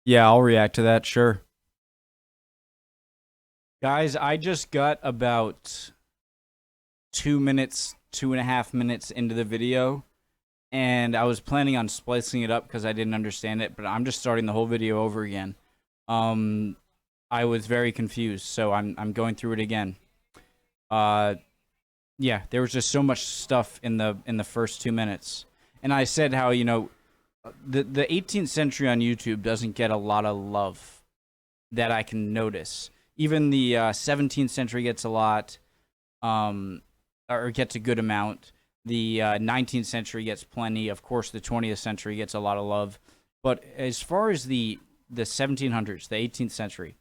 Yeah, I'll react to that, sure. Guys, I just got about 2 minutes, 2.5 minutes into the video, and I was planning on splicing it up because I didn't understand it, but I'm just starting the whole video over again. I was very confused, so I'm going through it again. Yeah, there was just so much stuff in the first 2 minutes, and I said how the 18th century on YouTube doesn't get a lot of love that I can notice. Even the 17th century gets a lot, or gets a good amount. The 19th century gets plenty. Of course, the 20th century gets a lot of love. But as far as the 1700s, the 18th century,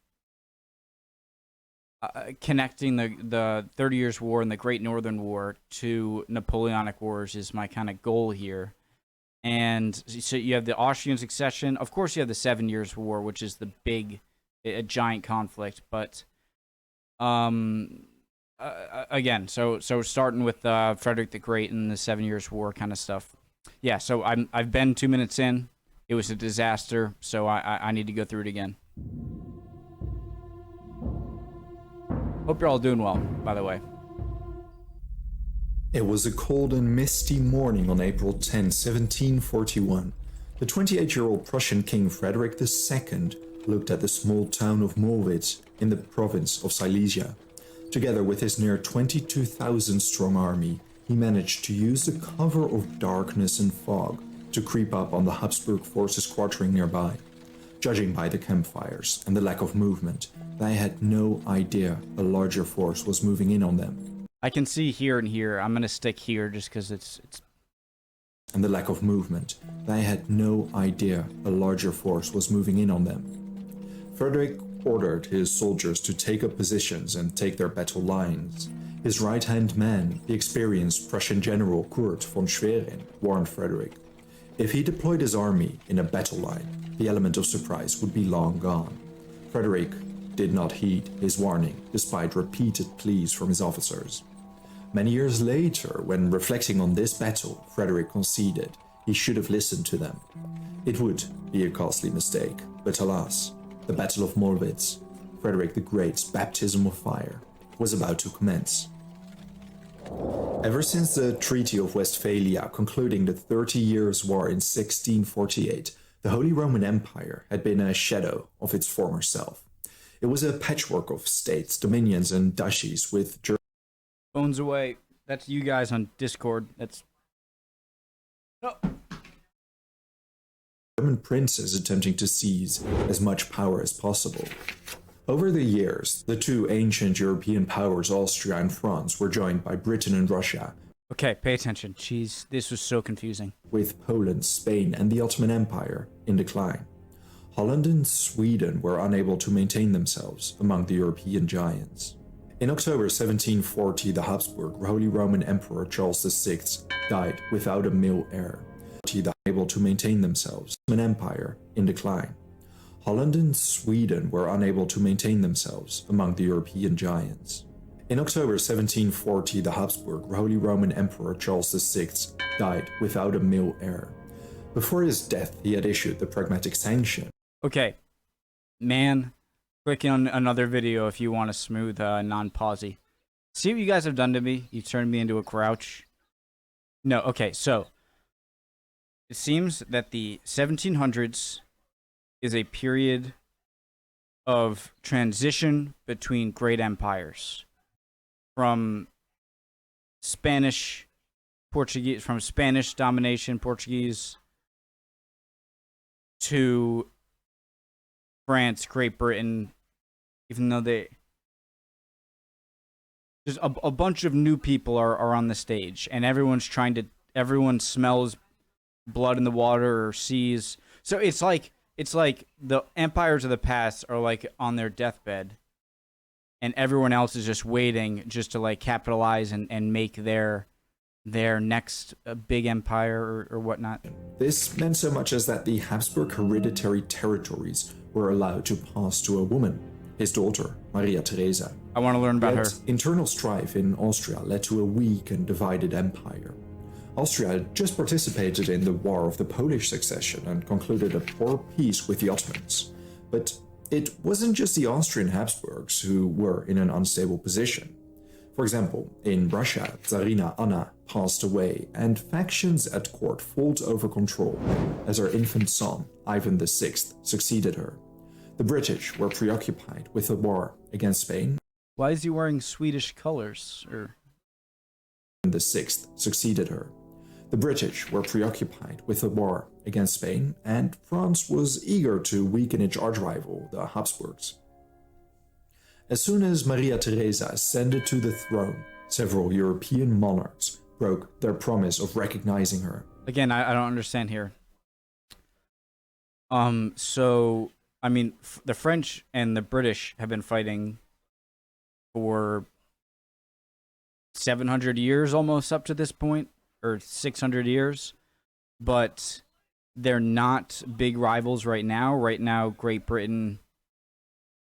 connecting the 30 Years' War and the Great Northern War to Napoleonic Wars is my kind of goal here. And so you have the Austrian succession. Of course, you have the 7 Years' War, which is the big, a giant conflict. But again, so starting with Frederick the Great and the 7 Years' War kind of stuff. Yeah, so I've been 2 minutes in. It was a disaster, so I need to go through it again. Hope you're all doing well, by the way. It was a cold and misty morning on April 10, 1741. The 28-year-old Prussian King Frederick II looked at the small town of Mollwitz in the province of Silesia. Together with his near 22,000-strong army, he managed to use the cover of darkness and fog to creep up on the Habsburg forces quartering nearby. Judging by the campfires and the lack of movement, they had no idea a larger force was moving in on them. I can see here and here. I'm gonna stick here just because it's. And the lack of movement, they had no idea a larger force was moving in on them. Frederick ordered his soldiers to take up positions and take their battle lines. His right-hand man, the experienced Prussian general Kurt von Schwerin, warned Frederick. If he deployed his army in a battle line, the element of surprise would be long gone. Frederick did not heed his warning, despite repeated pleas from his officers. Many years later, when reflecting on this battle, Frederick conceded he should have listened to them. It would be a costly mistake, but alas, the Battle of Mollwitz, Frederick the Great's baptism of fire, was about to commence. Ever since the Treaty of Westphalia concluding the 30 Years' War in 1648, the Holy Roman Empire had been a shadow of its former self. It was a patchwork of states, dominions, and duchies with Phones away. That's you guys on Discord. That's. Oh. German princes attempting to seize as much power as possible. Over the years, the two ancient European powers, Austria and France, were joined by Britain and Russia. Okay, pay attention. Jeez, this was so confusing. With Poland, Spain, and the Ottoman Empire in decline. Holland and Sweden were unable to maintain themselves among the European giants. In October 1740, the Habsburg Holy Roman Emperor Charles VI died without a male heir. Able to maintain themselves, an empire in decline. Holland and Sweden were unable to maintain themselves among the European giants. In October 1740, the Habsburg Holy Roman Emperor Charles VI died without a male heir. Before his death, he had issued the Pragmatic Sanction. Okay, man, click on another video if you want a smooth non-pausey. See what you guys have done to me? You turned me into a crouch. No, okay, so it seems that the 1700s is a period of transition between great empires. From Spanish domination, Portuguese, to France, Great Britain, even though there's a bunch of new people are on the stage, and everyone smells blood in the water or seas. So it's like the empires of the past are like on their deathbed, and everyone else is just waiting just to like capitalize and make their next big empire or whatnot. This meant so much as that the Habsburg hereditary territories were allowed to pass to a woman, his daughter, Maria Theresa. I want to learn about her. Internal strife in Austria led to a weak and divided empire. Austria had just participated in the War of the Polish Succession and concluded a poor peace with the Ottomans. But it wasn't just the Austrian Habsburgs who were in an unstable position. For example, in Russia, Tsarina Anna passed away, and factions at court fought over control as her infant son, Ivan VI, succeeded her. The British were preoccupied with the war against Spain. Why is he wearing Swedish colors? Ivan VI succeeded her. The British were preoccupied with the war against Spain, and France was eager to weaken its archrival, the Habsburgs. As soon as Maria Theresa ascended to the throne, several European monarchs broke their promise of recognizing her. Again, I don't understand here. So, I mean, the French and the British have been fighting for 700 years almost up to this point, or 600 years, but they're not big rivals right now. Right now, Great Britain...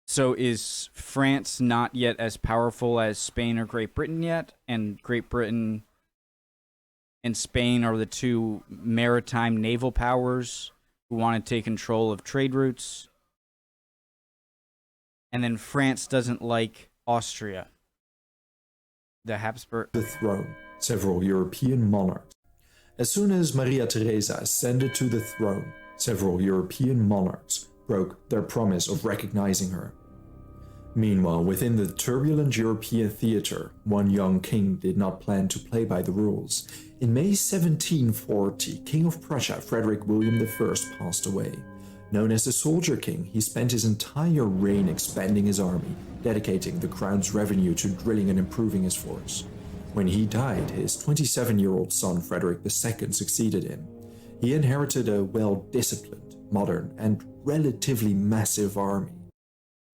So is France not yet as powerful as Spain or Great Britain yet? And Great Britain and Spain are the two maritime naval powers who want to take control of trade routes. And then France doesn't like Austria. The Habsburg... The throne, several European monarchs. As soon as Maria Theresa ascended to the throne, several European monarchs broke their promise of recognizing her. Meanwhile, within the turbulent European theater, one young king did not plan to play by the rules. In May 1740, King of Prussia Frederick William I passed away. Known as the Soldier King, he spent his entire reign expanding his army, dedicating the crown's revenue to drilling and improving his force. When he died, his 27-year-old son Frederick II succeeded him. He inherited a well-disciplined, modern, and relatively massive army.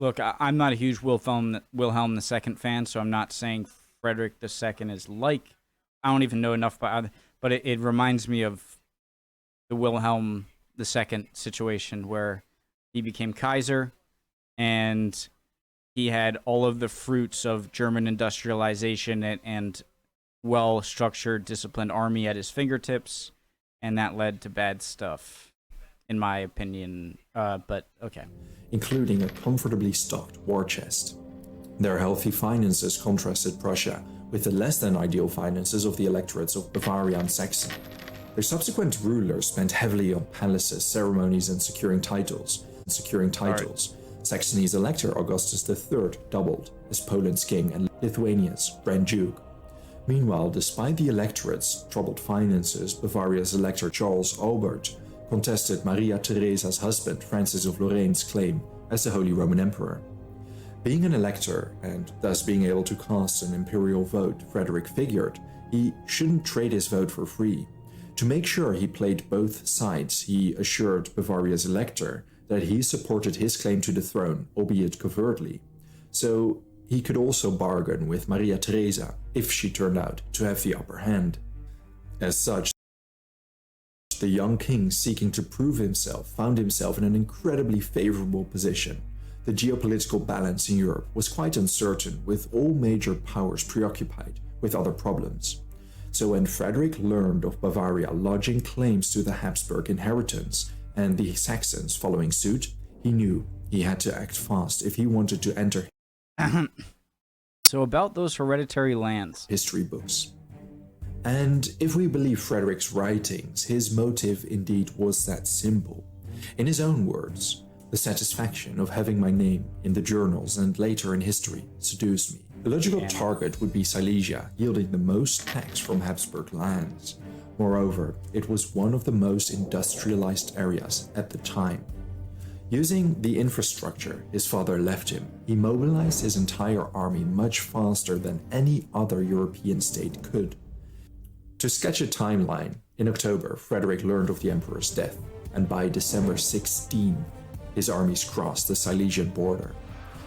Look, I'm not a huge Wilhelm II fan, so I'm not saying Frederick II is like... I don't even know enough about... But it reminds me of the Wilhelm II situation where he became Kaiser and he had all of the fruits of German industrialization and well-structured, disciplined army at his fingertips, and that led to bad stuff, in my opinion. But okay. Including a comfortably stocked war chest. Their healthy finances contrasted Prussia with the less than ideal finances of the electorates of Bavaria and Saxony. Their subsequent rulers spent heavily on palaces, ceremonies, and securing titles. Saxony's elector Augustus III doubled as Poland's king and Lithuania's Grand Duke. Meanwhile, despite the electorate's troubled finances, Bavaria's elector Charles Albert contested Maria Theresa's husband Francis of Lorraine's claim as the Holy Roman Emperor. Being an elector, and thus being able to cast an imperial vote, Frederick figured he shouldn't trade his vote for free. To make sure he played both sides, he assured Bavaria's elector that he supported his claim to the throne, albeit covertly, so he could also bargain with Maria Theresa if she turned out to have the upper hand. As such, the young king seeking to prove himself found himself in an incredibly favorable position. The geopolitical balance in Europe was quite uncertain, with all major powers preoccupied with other problems. So when Frederick learned of Bavaria lodging claims to the Habsburg inheritance and the Saxons following suit, he knew he had to act fast if he wanted to enter So about those hereditary lands. History books. And if we believe Frederick's writings, his motive indeed was that simple. In his own words, the satisfaction of having my name in the journals and later in history seduced me. The logical target would be Silesia, yielding the most tax from Habsburg lands. Moreover, it was one of the most industrialized areas at the time. Using the infrastructure his father left him, he mobilized his entire army much faster than any other European state could. To sketch a timeline, in October, Frederick learned of the emperor's death, and by December 16, his armies crossed the Silesian border.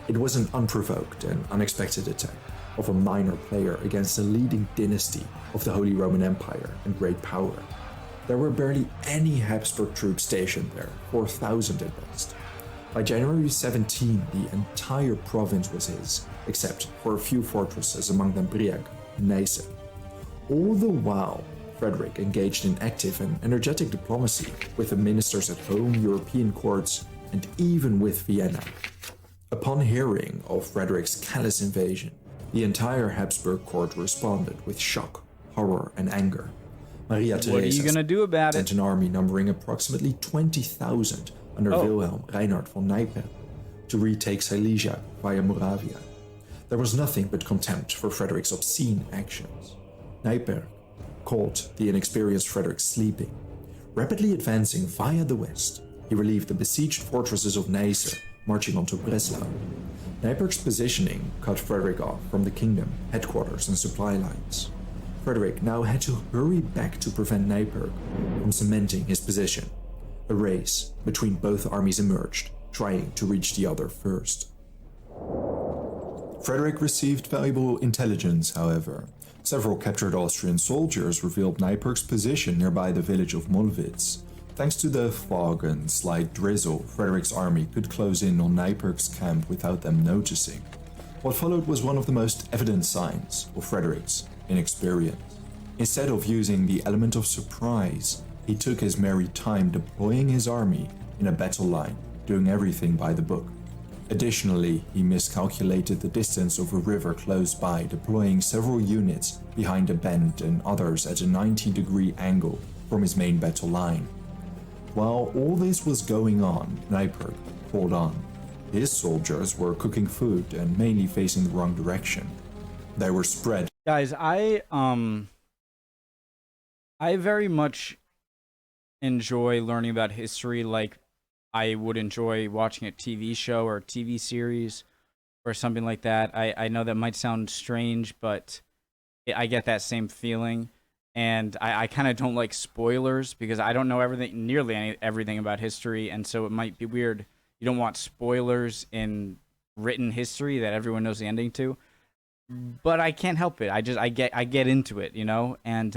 It was an unprovoked and unexpected attack of a minor player against the leading dynasty of the Holy Roman Empire and great power. There were barely any Habsburg troops stationed there, 4,000 at best. By January 17, the entire province was his, except for a few fortresses, among them Brieg and Neisse. All the while, Frederick engaged in active and energetic diplomacy with the ministers at home, European courts, and even with Vienna. Upon hearing of Frederick's callous invasion, the entire Habsburg court responded with shock, horror, and anger. Maria What are you Theresa gonna do about sent it? an army numbering approximately 20,000 under Wilhelm Reinhard von Neipperg to retake Silesia via Moravia. There was nothing but contempt for Frederick's obscene actions. Neipperg caught the inexperienced Frederick sleeping. Rapidly advancing via the west, he relieved the besieged fortresses of Neisse, marching onto Breslau. Neipperg's positioning cut Frederick off from the kingdom, headquarters, and supply lines. Frederick now had to hurry back to prevent Neipperg from cementing his position. A race between both armies emerged, trying to reach the other first. Frederick received valuable intelligence, however. Several captured Austrian soldiers revealed Neipperg's position nearby the village of Mollwitz. Thanks to the fog and slight drizzle, Frederick's army could close in on Neipperg's camp without them noticing. What followed was one of the most evident signs of Frederick's inexperience. Instead of using the element of surprise, he took his merry time deploying his army in a battle line, doing everything by the book. Additionally, he miscalculated the distance of a river close by, deploying several units behind a bend and others at a 90-degree angle from his main battle line. While all this was going on, Neipperg pulled on. His soldiers were cooking food and mainly facing the wrong direction. They were spread. Guys, I very much enjoy learning about history like I would enjoy watching a TV show or a TV series or something like that. I know that might sound strange, but I get that same feeling. And I kind of don't like spoilers because I don't know nearly everything about history, and so it might be weird. You don't want spoilers in written history that everyone knows the ending to. But I can't help it. I get into it, you know. And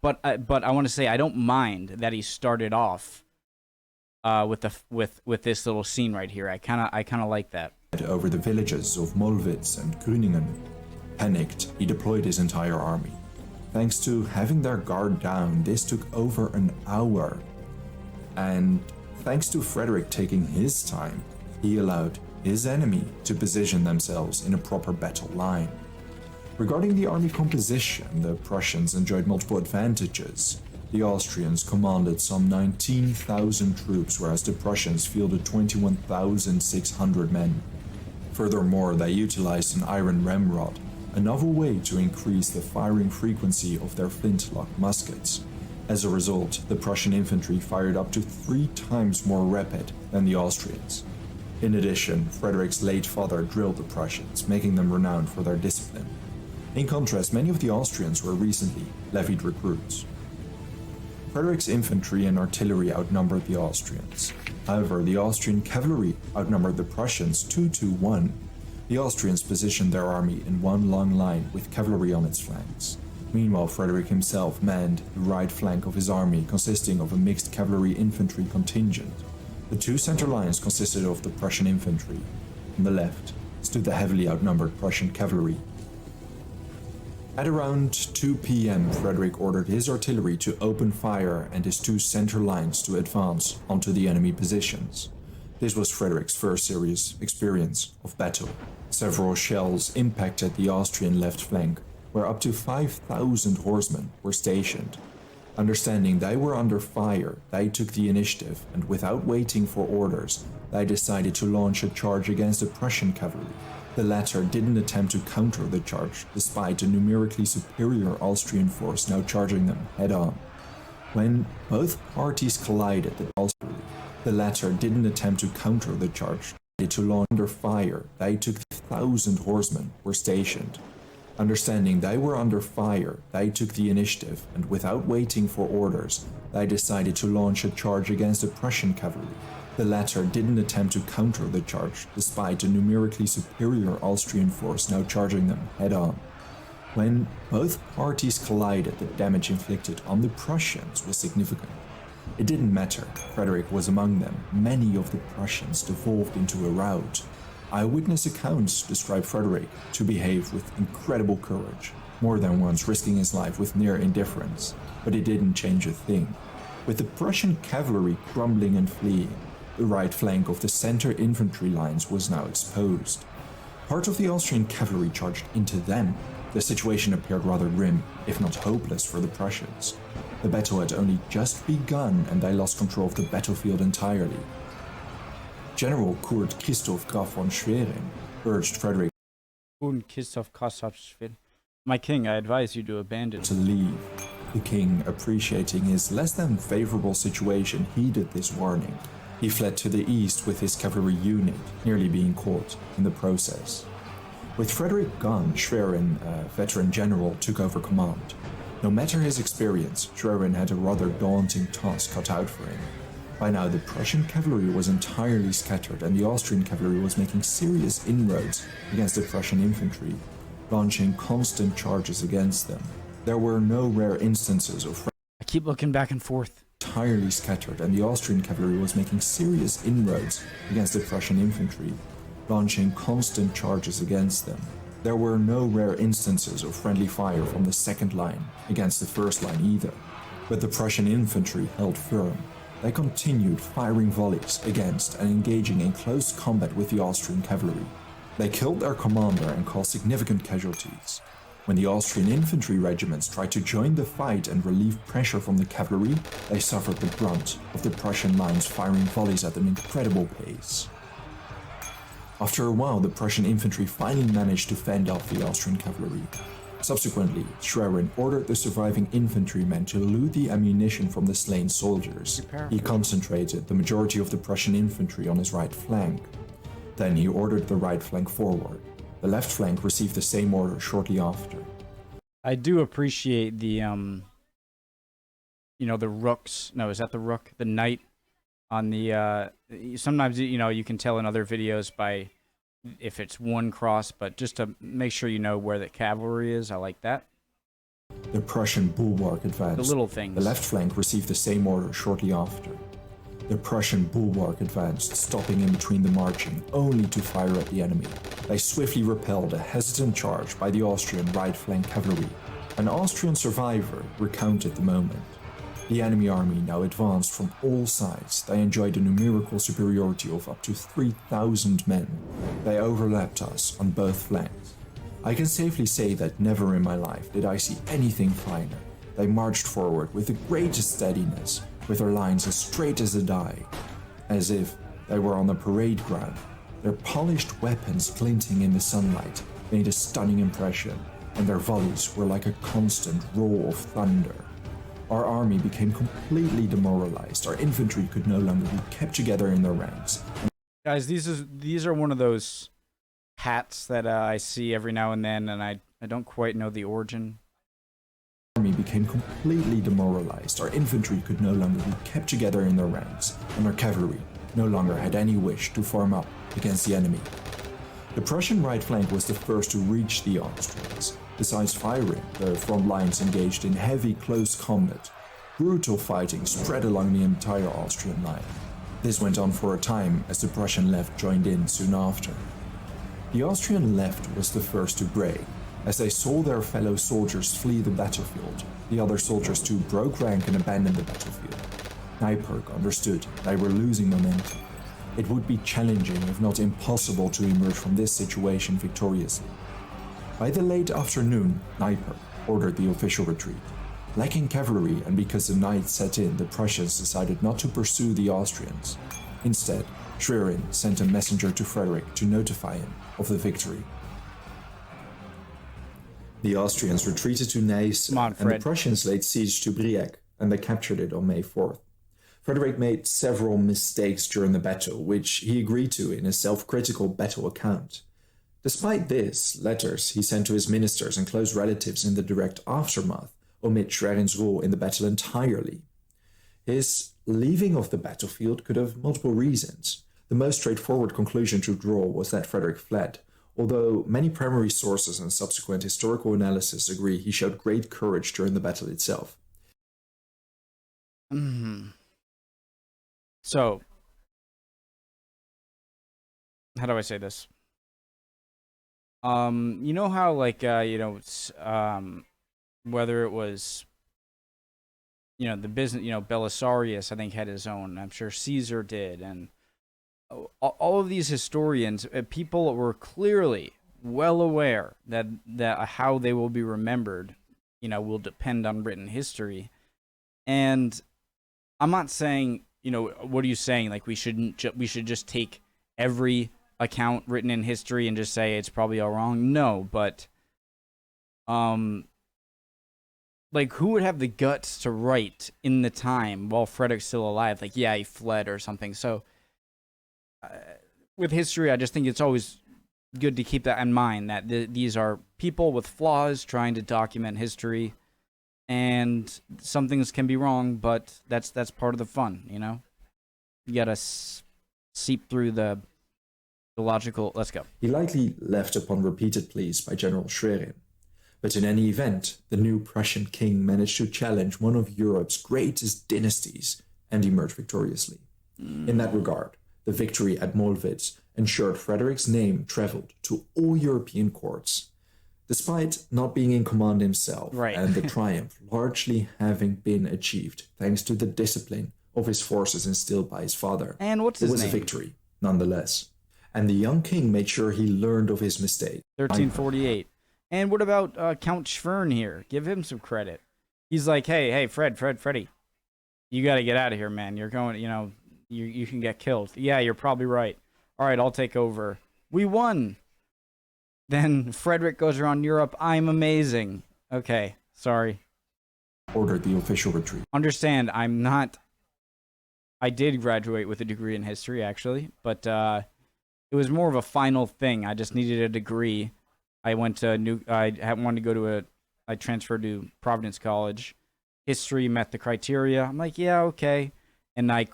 but I want to say I don't mind that he started off with this little scene right here. I kind of like that. Over the villages of Mollwitz and Grüningen. Panicked, he deployed his entire army. Thanks to having their guard down, this took over an hour. And thanks to Frederick taking his time, he allowed his enemy to position themselves in a proper battle line. Regarding the army composition, the Prussians enjoyed multiple advantages. The Austrians commanded some 19,000 troops, whereas the Prussians fielded 21,600 men. Furthermore, they utilized an iron ramrod, a novel way to increase the firing frequency of their flintlock muskets. As a result, the Prussian infantry fired up to 3 times more rapid than the Austrians. In addition, Frederick's late father drilled the Prussians, making them renowned for their discipline. In contrast, many of the Austrians were recently levied recruits. Frederick's infantry and artillery outnumbered the Austrians. However, the Austrian cavalry outnumbered the Prussians 2-1. The Austrians positioned their army in one long line with cavalry on its flanks. Meanwhile, Frederick himself manned the right flank of his army, consisting of a mixed cavalry-infantry contingent. The 2 center lines consisted of the Prussian infantry. On the left stood the heavily outnumbered Prussian cavalry. At around 2 p.m., Frederick ordered his artillery to open fire and his 2 center lines to advance onto the enemy positions. This was Frederick's first serious experience of battle. Several shells impacted the Austrian left flank, where up to 5,000 horsemen were stationed. Understanding they were under fire, they took the initiative, and without waiting for orders, they decided to launch a charge against the Prussian cavalry. The latter didn't attempt to counter the charge, despite a numerically superior Austrian force now charging them head-on. When both parties collided, the latter didn't attempt to counter the charge. To launch under fire, they took 1,000 horsemen were stationed. Understanding they were under fire, they took the initiative, and without waiting for orders, they decided to launch a charge against the Prussian cavalry. The latter didn't attempt to counter the charge, despite a numerically superior Austrian force now charging them head-on. When both parties collided, the damage inflicted on the Prussians was significant. It didn't matter, Frederick was among them. Many of the Prussians devolved into a rout. Eyewitness accounts describe Frederick to behave with incredible courage, more than once risking his life with near indifference, but it didn't change a thing. With the Prussian cavalry crumbling and fleeing, The right flank of the center infantry lines was now exposed. Part of the Austrian cavalry charged into them. The situation appeared rather grim, if not hopeless, for the Prussians. The battle had only just begun and they lost control of the battlefield entirely. General Kurt Christoph Graf von Schwerin urged Frederick My king, I advise you to abandon. to leave. The king, appreciating his less than favorable situation, heeded this warning. He fled to the east with his cavalry unit, nearly being caught in the process. With Frederick gone, Schwerin, a veteran general, took over command. No matter his experience, Schwerin had a rather daunting task cut out for him. By now, the Prussian cavalry was entirely scattered and the Austrian cavalry was making serious inroads against the Prussian infantry, launching constant charges against them. There were no rare instances of I keep looking back and forth. entirely scattered and the Austrian cavalry was making serious inroads against the Prussian infantry, launching constant charges against them. There were no rare instances of friendly fire from the second line against the first line either, but the Prussian infantry held firm. They continued firing volleys against and engaging in close combat with the Austrian cavalry. They killed their commander and caused significant casualties. When the Austrian infantry regiments tried to join the fight and relieve pressure from the cavalry, they suffered the brunt of the Prussian lines firing volleys at an incredible pace. After a while, the Prussian infantry finally managed to fend off the Austrian cavalry. Subsequently, Schwerin ordered the surviving infantrymen to loot the ammunition from the slain soldiers. He concentrated the majority of the Prussian infantry on his right flank. Then he ordered the right flank forward. The left flank received the same order shortly after. I do appreciate the the rooks. No, is that the rook? The knight on the sometimes you can tell in other videos by if it's one cross, but just to make sure you know where the cavalry is, I like that. The Prussian bulwark advanced. The little things. The left flank received the same order shortly after. The Prussian bulwark advanced, stopping in between the marching, only to fire at the enemy. They swiftly repelled a hesitant charge by the Austrian right flank cavalry. An Austrian survivor recounted the moment. The enemy army now advanced from all sides. They enjoyed a numerical superiority of up to 3,000 men. They overlapped us on both flanks. I can safely say that never in my life did I see anything finer. They marched forward with the greatest steadiness, with their lines as straight as a die, as if they were on a parade ground. Their polished weapons glinting in the sunlight made a stunning impression, and their volleys were like a constant roll of thunder. Our army became completely demoralized. Our infantry could no longer be kept together in their ranks. Guys, these are one of those hats that I see every now and then, and I don't quite know the origin. Army became completely demoralized. Our infantry could no longer be kept together in their ranks, and our cavalry no longer had any wish to form up against the enemy. The Prussian right flank was the first to reach the Austrians. Besides firing, the front lines engaged in heavy close combat. Brutal fighting spread along the entire Austrian line. This went on for a time as the Prussian left joined in soon after. The Austrian left was the first to break. As they saw their fellow soldiers flee the battlefield, the other soldiers too broke rank and abandoned the battlefield. Nyperk understood they were losing momentum. It would be challenging, if not impossible, to emerge from this situation victoriously. By the late afternoon, Nyperk ordered the official retreat. Lacking cavalry and because the night set in, the Prussians decided not to pursue the Austrians. Instead, Schwerin sent a messenger to Frederick to notify him of the victory. The Austrians retreated to Neisse, and the Prussians laid siege to Brieg, and they captured it on May 4th. Frederick made several mistakes during the battle, which he agreed to in his self-critical battle account. Despite this, letters he sent to his ministers and close relatives in the direct aftermath omit Schwerin's role in the battle entirely. His leaving of the battlefield could have multiple reasons. The most straightforward conclusion to draw was that Frederick fled, although many primary sources and subsequent historical analysis agree he showed great courage during the battle itself. So, how do I say this? You know how, like, whether it was, the business, Belisarius, I think, had his own. I'm sure Caesar did, and all of these historians, people were clearly well aware that how they will be remembered, will depend on written history. And I'm not saying, what are you saying? Like we should just take every account written in history and just say it's probably all wrong? No, but like who would have the guts to write in the time while Frederick's still alive? Like, yeah, he fled or something. So with history, I just think it's always good to keep that in mind, that these are people with flaws trying to document history, and some things can be wrong, but that's part of the fun, You gotta seep through the logical. Let's go. He likely left upon repeated pleas by General Schwerin. But in any event, the new Prussian king managed to challenge one of Europe's greatest dynasties and emerge victoriously. In that regard, the victory at Mollwitz ensured Frederick's name traveled to all European courts. Despite not being in command himself, Right. and the triumph largely having been achieved thanks to the discipline of his forces instilled by his father, And what's it his was name? a victory, nonetheless. And the young king made sure he learned of his mistake. 1348. And what about Count Schwern here? Give him some credit. He's like, hey, Freddy, you got to get out of here, man. You're going, you can get killed. Yeah, you're probably right. All right, I'll take over. We won. Then Frederick goes around Europe. I'm amazing. Okay, sorry. Ordered the official retreat. Understand, I did graduate with a degree in history, actually, but it was more of a final thing. I just needed a degree. I wanted to go to I transferred to Providence College. History met the criteria. I'm like, yeah, okay. And I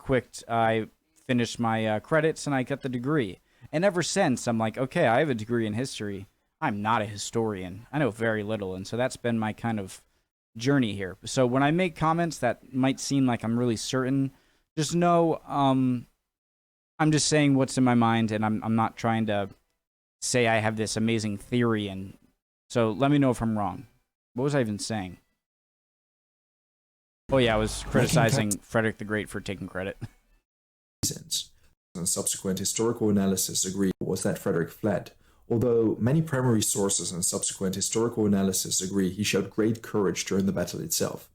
finished my credits and I got the degree. And ever since, I'm like, okay, I have a degree in history. I'm not a historian. I know very little. And so that's been my kind of journey here. So when I make comments that might seem like I'm really certain, just know I'm just saying what's in my mind, and I'm not trying to say I have this amazing theory. And so let me know if I'm wrong. What was I even saying? Oh yeah, I was criticizing Frederick the Great for taking credit. Reasons and subsequent historical analysis agree was that Frederick fled, although many primary sources and subsequent historical analysis agree he showed great courage during the battle itself.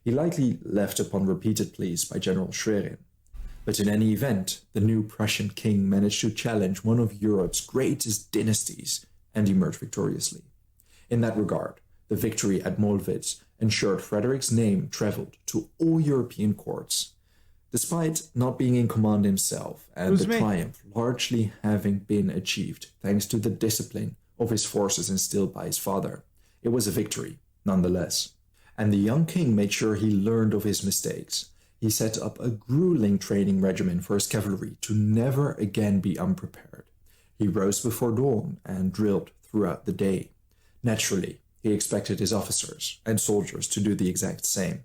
He likely left upon repeated pleas by General Schwerin. But in any event, the new Prussian king managed to challenge one of Europe's greatest dynasties and emerge victoriously. In that regard, the victory at Mollwitz ensured Frederick's name traveled to all European courts. Despite not being in command himself, and the triumph largely having been achieved thanks to the discipline of his forces instilled by his father, it was a victory, nonetheless. And the young king made sure he learned of his mistakes. He set up a grueling training regimen for his cavalry to never again be unprepared. He rose before dawn and drilled throughout the day. Naturally, he expected his officers and soldiers to do the exact same.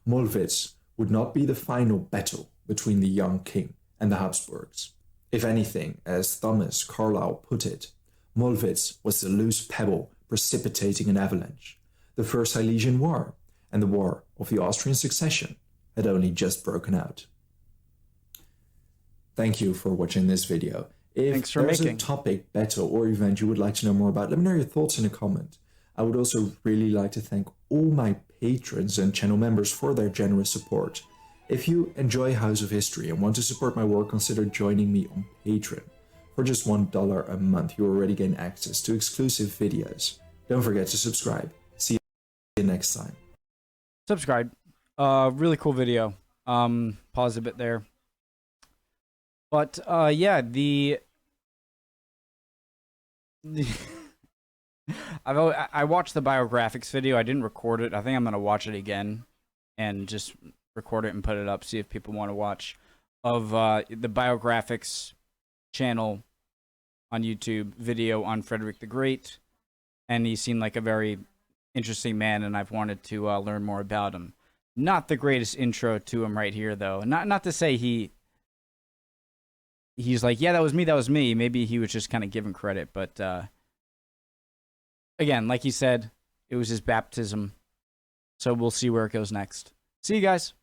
Mollwitz would not be the final battle between the young king and the Habsburgs. If anything, as Thomas Carlyle put it, Mollwitz was the loose pebble precipitating an avalanche. The First Silesian War and the War of the Austrian Succession had only just broken out. Thank you for watching this video. If there's a topic, battle, or event you would like to know more about, let me know your thoughts in a comment. I would also really like to thank all my patrons and channel members for their generous support. If you enjoy House of History and want to support my work, consider joining me on Patreon. For just $1 a month, you already gain access to exclusive videos. Don't forget to subscribe. See you next time. Subscribe. Really cool video. Pause a bit there. But yeah, I watched the biographics video. I didn't record it. I think I'm gonna watch it again and just record it and put it up. See if people want to watch of the biographics channel on YouTube video on Frederick the Great, and he seemed like a very interesting man, and I've wanted to learn more about him. Not the greatest intro to him right here, though. Not to say he's like, yeah, that was me. Maybe he was just kind of giving credit, but again, like he said, it was his baptism. So we'll see where it goes next. See you guys.